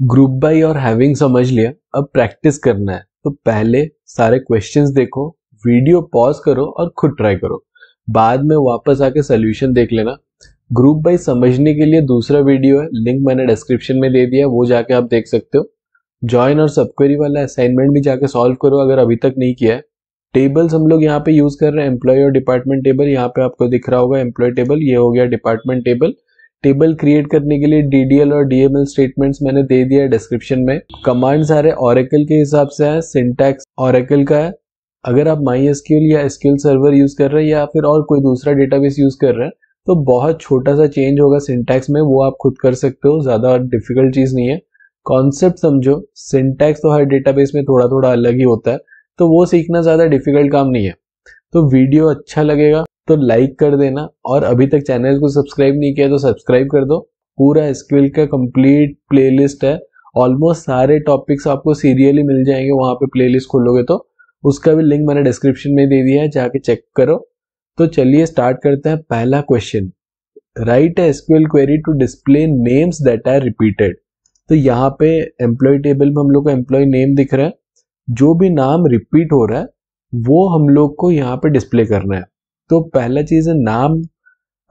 Group by और having समझ लिया, अब प्रैक्टिस करना है। तो पहले सारे क्वेश्चंस देखो, वीडियो पॉज करो और खुद ट्राई करो, बाद में वापस आके सोल्यूशन देख लेना। ग्रुप बाय समझने के लिए दूसरा वीडियो है, लिंक मैंने डिस्क्रिप्शन में दे दिया, वो जाके आप देख सकते हो। जॉइन और सबक्वेरी वाला असाइनमेंट भी जाके सॉल्व करो अगर अभी तक नहीं किया है। टेबल्स हम लोग यहाँ पे यूज कर रहे हैं, एम्प्लॉय और डिपार्टमेंट टेबल। यहाँ पे आपको दिख रहा होगा एम्प्लॉय टेबल, ये हो गया डिपार्टमेंट टेबल। टेबल क्रिएट करने के लिए DDL और DML स्टेटमेंट्स मैंने दे दिया है डिस्क्रिप्शन में। कमांड सारे ऑरेकल के हिसाब से है, सिंटैक्स ऑरेकल का है। अगर आप MySQL या SQL सर्वर यूज कर रहे हैं या फिर और कोई दूसरा डेटाबेस यूज कर रहे हैं तो बहुत छोटा सा चेंज होगा सिंटैक्स में, वो आप खुद कर सकते हो, ज्यादा डिफिकल्ट चीज नहीं है। कॉन्सेप्ट समझो, सिंटैक्स तो हर डेटाबेस में थोड़ा थोड़ा अलग ही होता है, तो वो सीखना ज्यादा डिफिकल्ट काम नहीं है। तो वीडियो अच्छा लगेगा तो लाइक कर देना, और अभी तक चैनल को सब्सक्राइब नहीं किया तो सब्सक्राइब कर दो। पूरा SQL का कंप्लीट प्लेलिस्ट है, ऑलमोस्ट सारे टॉपिक्स आपको सीरियली मिल जाएंगे वहां पे, प्लेलिस्ट खोलोगे तो उसका भी लिंक मैंने डिस्क्रिप्शन में दे दिया है, जाके चेक करो। तो चलिए स्टार्ट करते हैं। पहला question, write a SQL query to display names that are repeated. तो यहाँ पे एम्प्लॉय टेबल में हम लोग को एम्प्लॉय नेम दिख रहा है, जो भी नाम रिपीट हो रहा है वो हम लोग को यहाँ पे डिस्प्ले करना है। तो पहला चीज है, नाम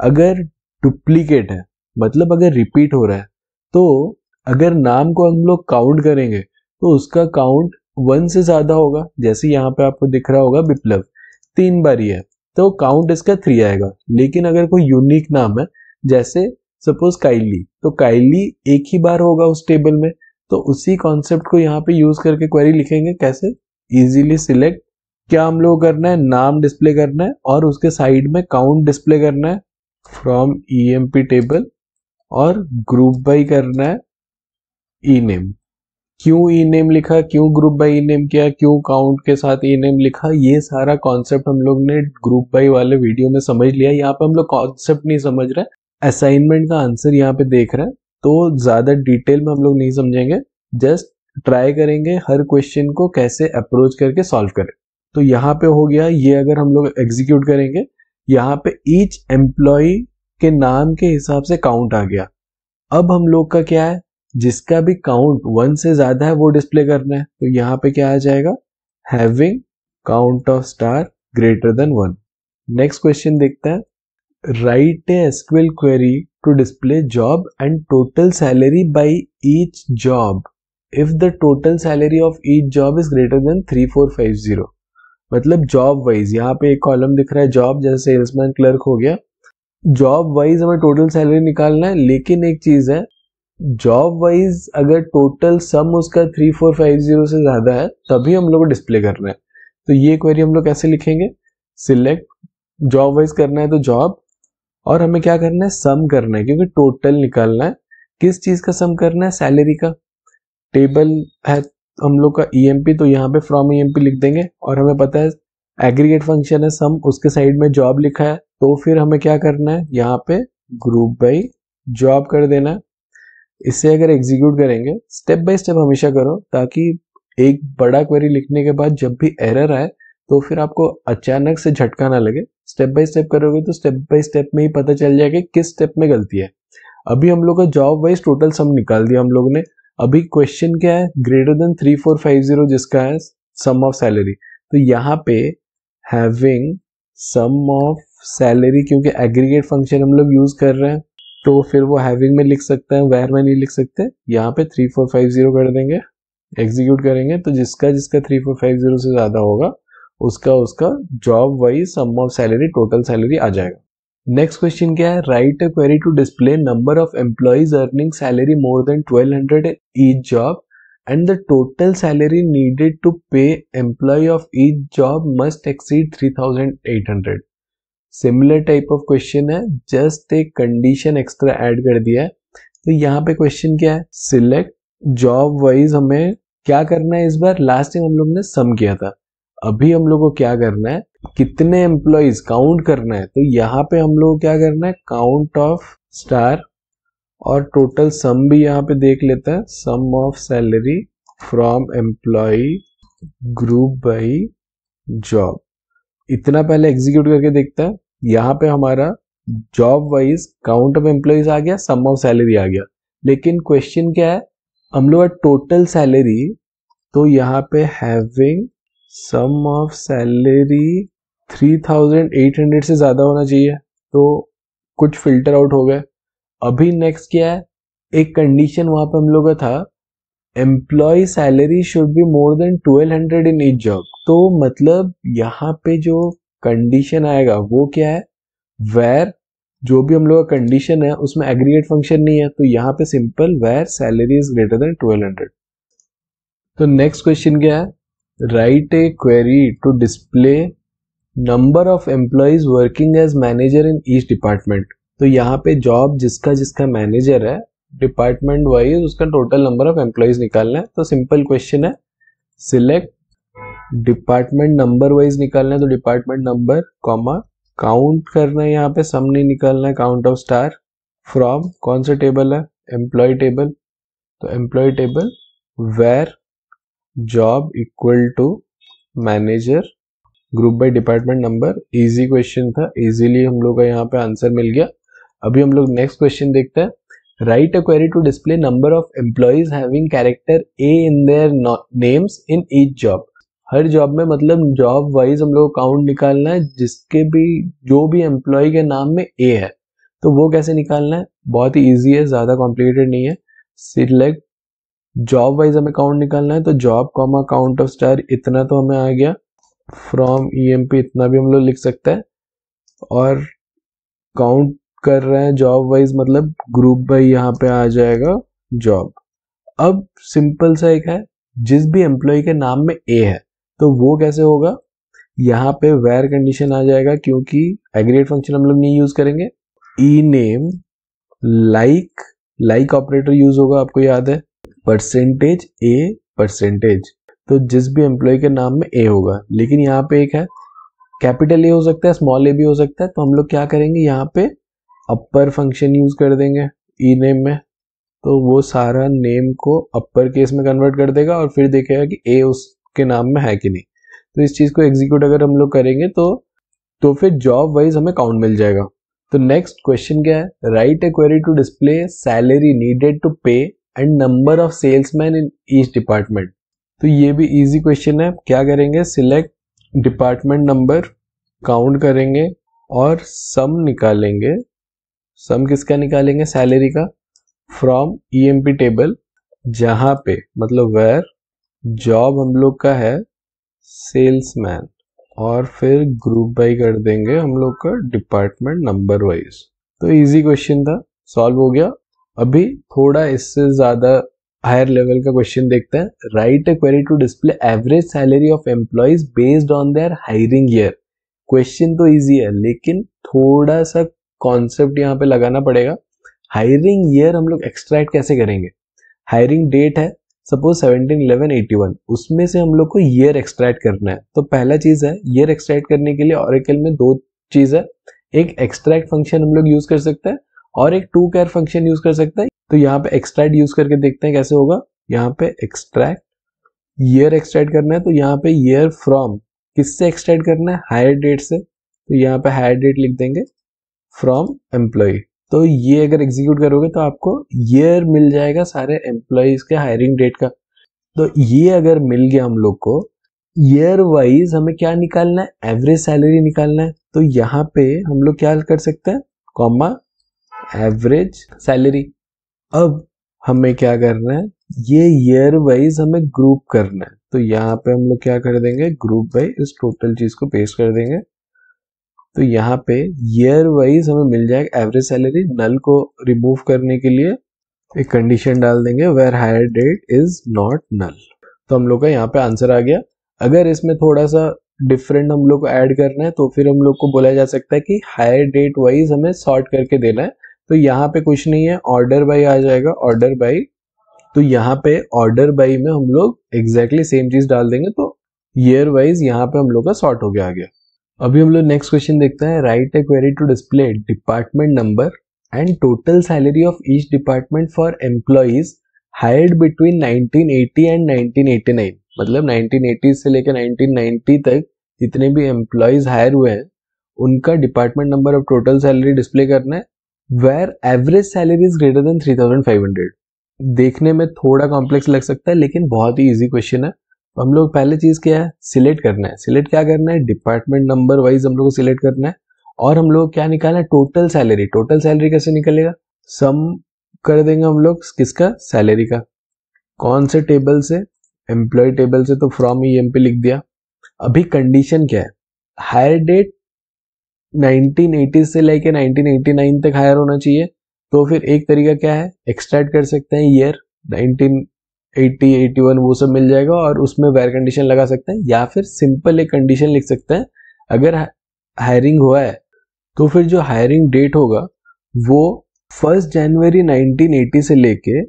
अगर डुप्लीकेट है, मतलब अगर रिपीट हो रहा है, तो अगर नाम को हम लोग काउंट करेंगे तो उसका काउंट 1 से ज्यादा होगा। जैसे यहाँ पे आपको दिख रहा होगा विप्लव, 3 बार ही है तो काउंट इसका 3 आएगा। लेकिन अगर कोई यूनिक नाम है, जैसे सपोज काइली, तो काइली एक ही बार होगा उस टेबल में। तो उसी कॉन्सेप्ट को यहाँ पे यूज करके क्वेरी लिखेंगे। कैसे? इजीली सिलेक्ट, क्या हम लोग करना है, नाम डिस्प्ले करना है और उसके साइड में काउंट डिस्प्ले करना है फ्रॉम EMP टेबल, और ग्रुप बाय करना है E-नेम। क्यों E-नेम लिखा, क्यों ग्रुप बाय E-नेम किया, क्यों काउंट के साथ E-नेम लिखा, ये सारा कॉन्सेप्ट हम लोग ने ग्रुप बाय वाले वीडियो में समझ लिया। यहाँ पे हम लोग कॉन्सेप्ट नहीं समझ रहे, असाइनमेंट का आंसर यहाँ पे देख रहे हैं, तो ज्यादा डिटेल में हम लोग नहीं समझेंगे, जस्ट ट्राई करेंगे हर क्वेश्चन को कैसे अप्रोच करके सॉल्व करें। तो यहाँ पे हो गया ये, अगर हम लोग एग्जीक्यूट करेंगे, यहाँ पे ईच एम्प्लॉय के नाम के हिसाब से काउंट आ गया। अब हम लोग का क्या है, जिसका भी काउंट 1 से ज्यादा है वो डिस्प्ले करना है। तो यहाँ पे क्या आ जाएगा, having count of star greater than 1। Next question देखते हैं, write a SQL query to display job and total salary by each job if the total salary of each job is greater than 3450। मतलब job wise, यहाँ पे एक column दिख रहा है job, जैसे सेल्समैन क्लर्क हो गया, जॉब वाइज हमें टोटल सैलरी निकालना है। लेकिन एक चीज है, जॉब वाइज अगर टोटल सम उसका 3450 से ज्यादा है तभी हम लोग को डिस्प्ले करना है। तो ये क्वेरी हम लोग कैसे लिखेंगे, सिलेक्ट, जॉब वाइज करना है तो जॉब, और हमें क्या करना है, सम करना है, क्योंकि टोटल निकालना है। किस चीज का सम करना है, सैलरी का। टेबल है हम लोग का EMP, तो यहाँ पे फ्रॉम EMP लिख देंगे, और हमें पता है एग्रीगेट फंक्शन है सम, उसके साइड में जॉब लिखा है, तो फिर हमें क्या करना है, यहाँ पे ग्रुप बाय जॉब कर देना है। इससे अगर एग्जीक्यूट करेंगे, स्टेप बाय स्टेप हमेशा करो, ताकि एक बड़ा क्वेरी लिखने के बाद जब भी एरर आए तो फिर आपको अचानक से झटका ना लगे। स्टेप बाय स्टेप करोगे तो स्टेप बाय स्टेप में ही पता चल जाएगा किस स्टेप में गलती है। अभी हम लोग का जॉब वाइज टोटल सम निकाल दिया हम लोग ने। अभी क्वेश्चन क्या है, ग्रेटर देन 3450 जिसका है सम ऑफ सैलरी। तो यहाँ पे हैविंग सम ऑफ सैलरी, क्योंकि एग्रीगेट फंक्शन हम लोग यूज कर रहे हैं तो फिर वो हैविंग में लिख सकते हैं, वेयर में नहीं लिख सकते। यहाँ पे 3450 कर देंगे, एग्जीक्यूट करेंगे तो जिसका 3450 से ज्यादा होगा उसका job wise sum of salary, total salary आ जाएगा। नेक्स्ट क्वेश्चन क्या है, write a query to display number of employees earning salary more than 1200 each job and the total salary needed to pay employ of each job must exceed 3800। Similar type of question है, just एक condition extra add कर दिया है। तो यहाँ पे question क्या है, सिलेक्ट, जॉब वाइज हमें क्या करना है, इस बार लास्ट टाइम हम लोग ने सम किया था, अभी हम लोग को क्या करना है, कितने एम्प्लॉइज काउंट करना है। तो यहाँ पे हम लोग क्या करना है, काउंट ऑफ स्टार, और टोटल सम भी यहाँ पे देख लेता है, sum of salary from employ group by job. इतना पहले एग्जीक्यूट करके देखता है। यहाँ पे हमारा job wise count of employees आ गया, सम ऑफ सैलरी आ गया, लेकिन क्वेश्चन क्या है, हम लोग का टोटल सैलरी, तो यहाँ पे हैविंग सम ऑफ सैलरी 3800 से ज्यादा होना चाहिए, तो कुछ फिल्टर आउट हो गए। अभी नेक्स्ट क्या है, एक कंडीशन वहां पे हम लोग का था, employ salary should be more than 1200 in each job. तो मतलब यहाँ पे जो कंडीशन आएगा वो क्या है, वेर जो भी हम लोग का कंडीशन है उसमें एग्रीगेट फंक्शन नहीं है, तो यहाँ पे simple where salary is greater than 1200। तो नेक्स्ट क्वेश्चन क्या है, write a query to display number of employees working as manager in each department. तो यहाँ पे जॉब जिसका जिसका मैनेजर है डिपार्टमेंट वाइज उसका टोटल नंबर ऑफ एम्प्लॉयज निकालना है। तो सिंपल क्वेश्चन है, सिलेक्ट डिपार्टमेंट नंबर वाइज निकालना है, तो डिपार्टमेंट नंबर कॉमा काउंट करना है, यहाँ पे सम नहीं निकालना है, काउंट ऑफ स्टार फ्रॉम कौन सा टेबल है, एम्प्लॉय टेबल। तो employ table where job equal to manager group by department number. Easy question था, इजीली हम लोग का यहाँ पे आंसर मिल गया। अभी हम लोग नेक्स्ट क्वेश्चन देखते हैं, write a query to display number of employees having character A in their names in each job. हर जॉब में मतलब जॉब वाइज हम लोग काउंट निकालना है, जिसके भी जो भी एम्प्लॉय के नाम में ए है, तो वो कैसे निकालना है, बहुत ही ईजी है, ज्यादा कॉम्प्लिकेटेड नहीं है। सिलेक्ट जॉब वाइज हमें काउंट निकालना है, तो job comma count of star इतना तो हमें आ गया, फ्रॉम ईएमपी इतना भी हम लोग लिख सकते हैं, और काउंट कर रहे हैं जॉब वाइज मतलब ग्रुप बाई यहाँ पे आ जाएगा जॉब। अब सिंपल सा एक है, जिस भी एम्प्लॉय के नाम में ए है तो वो कैसे होगा, यहाँ पे वेर कंडीशन आ जाएगा, क्योंकि एग्रीगेट फंक्शन हम लोग नहीं यूज करेंगे। ई नेम लाइक ऑपरेटर यूज होगा, आपको याद है, परसेंटेज ए परसेंटेज। तो जिस भी एम्प्लॉय के नाम में ए होगा, लेकिन यहाँ पे एक है कैपिटल ए हो सकता है, स्मॉल ए भी हो सकता है, तो हम लोग क्या करेंगे यहाँ पे अपर फंक्शन यूज कर देंगे ई नेम में, तो वो सारा नेम को अपर केस में कन्वर्ट कर देगा और फिर देखेगा कि ए उसके नाम में है कि नहीं। तो इस चीज को एग्जीक्यूट अगर हम लोग करेंगे तो फिर जॉब वाइज हमें काउंट मिल जाएगा। तो नेक्स्ट क्वेश्चन क्या है, write a query to display salary needed to pay and number of salesman in each department. तो ये भी इजी क्वेश्चन है, क्या करेंगे, सिलेक्ट डिपार्टमेंट नंबर काउंट करेंगे और सम निकालेंगे, सम किसका निकालेंगे, सैलरी का, फ्रॉम ईएमपी टेबल, जहां पे मतलब वेयर जॉब हम लोग का है सेल्समैन, और फिर ग्रुप बाई कर देंगे हम लोग का डिपार्टमेंट नंबर वाइज। तो इजी क्वेश्चन था, सॉल्व हो गया। अभी थोड़ा इससे ज्यादा हायर लेवल का क्वेश्चन देखते हैं, write a query to display average salary of employees based on their hiring year. Question तो इजी है लेकिन थोड़ा सा कॉन्सेप्ट यहाँ पे लगाना पड़ेगा। हायरिंग ईयर हम लोग एक्सट्रैक्ट कैसे करेंगे, हायरिंग डेट है सपोज 17/11/81, उसमें से हम लोग को ईयर एक्सट्रैक्ट करना है। तो पहला चीज है, ईयर एक्सट्रैक्ट करने के लिए ऑरेकल में दो चीज है, एक एक्सट्रैक्ट फंक्शन हम लोग यूज कर सकते हैं और एक टू कैर फंक्शन यूज कर सकते हैं। तो यहाँ पे एक्सट्रैक्ट यूज करके देखते हैं कैसे होगा। यहाँ पे एक्सट्रैक्ट ईयर एक्सट्रैक्ट करना है, तो यहाँ पे ईयर फ्रॉम किससे एक्सट्रैक्ट करना है, हायर डेट से, तो यहाँ पे हायर डेट लिख देंगे फ्रॉम एम्प्लॉय। तो ये अगर एग्जीक्यूट करोगे तो आपको ईयर मिल जाएगा सारे एम्प्लॉयज के हायरिंग डेट का। तो ये अगर मिल गया हम लोग को, ईयर वाइज हमें क्या निकालना है, एवरेज सैलरी निकालना है। तो यहाँ पे हम लोग क्या कर सकते हैं, कॉमा एवरेज सैलरी। अब हमें क्या करना है, ये ईयर वाइज हमें ग्रुप करना है, तो यहाँ पे हम लोग क्या कर देंगे, ग्रुप बाय इस टोटल चीज को पेस्ट कर देंगे। तो यहाँ पे ईयर वाइज हमें मिल जाएगा एवरेज सैलरी। नल को रिमूव करने के लिए एक कंडीशन डाल देंगे, where hire date is not null. तो हम लोग का यहाँ पे आंसर आ गया। अगर इसमें थोड़ा सा डिफरेंट हम लोग को ऐड करना है तो फिर हम लोग को बोला जा सकता है कि हायर डेट वाइज हमें सॉर्ट करके देना है। तो यहाँ पे कुछ नहीं है, ऑर्डर बाई आ जाएगा, ऑर्डर बाई। तो यहाँ पे ऑर्डर बाई में हम लोग एग्जैक्टली सेम चीज डाल देंगे, तो ईयर वाइज यहाँ पे हम लोग का सॉर्ट हो गया आ गया। अभी हम लोग नेक्स्ट क्वेश्चन देखते हैं, write a query to display department number and total salary of each department for employees hired between 1980 and 1989। मतलब 1980 से लेकर 1990 तक जितने भी एम्प्लॉइज हायर हुए हैं उनका department number of total salary display करना है, where average salary is greater than 3500। देखने में थोड़ा कॉम्प्लेक्स लग सकता है लेकिन बहुत ही इजी क्वेश्चन है। तो हम लोग पहले चीज क्या है, सिलेक्ट करना है। सिलेक्ट क्या करना है, डिपार्टमेंट नंबर वाइज हम लोग को सिलेक्ट करना है। और हम लोग क्या निकालना है, टोटल सैलरी। टोटल सैलरी कैसे निकलेगा, सम कर देंगे हम लोग किसका, सैलरी का। कौन से टेबल से, एम्प्लॉय टेबल से, तो फ्रॉम ईएम पे लिख दिया। अभी कंडीशन क्या है, हायर डेट 1980 से लेके 1989 तक हायर होना चाहिए। तो फिर एक तरीका क्या है, एक्सट्रैक्ट कर सकते हैं ईयर 1980 81 वो सब मिल जाएगा और उसमें वेयर कंडीशन लगा सकते हैं, या फिर सिंपल एक कंडीशन लिख सकते हैं। अगर हायरिंग हुआ है तो फिर जो हायरिंग डेट होगा वो 1 जनवरी 1980 से लेके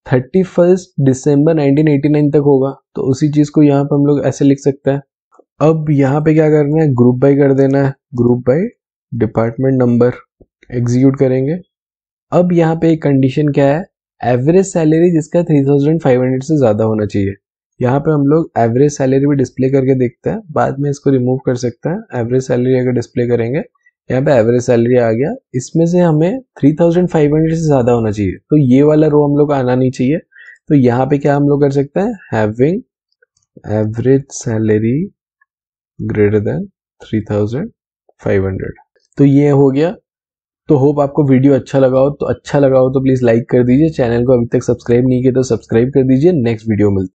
31 दिसंबर 1989 तक होगा। तो उसी चीज को यहाँ पे हम लोग ऐसे लिख सकते हैं। अब यहाँ पे क्या करना है, ग्रुप बाय कर देना है, group by department number, execute करेंगे। अब यहाँ पे एक कंडीशन क्या है, एवरेज सैलरी जिसका 3500 से ज्यादा होना चाहिए। यहाँ पे हम लोग एवरेज सैलरी भी डिस्प्ले करके देखते हैं, बाद में इसको रिमूव कर सकते हैं। एवरेज सैलरी अगर डिस्प्ले करेंगे, यहाँ पे एवरेज सैलरी आ गया, इसमें से हमें 3500 से ज्यादा होना चाहिए। तो ये वाला रो हम लोग आना नहीं चाहिए। तो यहाँ पे क्या हम लोग कर सकते हैं, having average salary greater than 3500। तो ये हो गया। तो होप आपको वीडियो अच्छा लगा हो, तो प्लीज लाइक कर दीजिए। चैनल को अभी तक सब्सक्राइब नहीं किया तो सब्सक्राइब कर दीजिए। नेक्स्ट वीडियो मिलती है।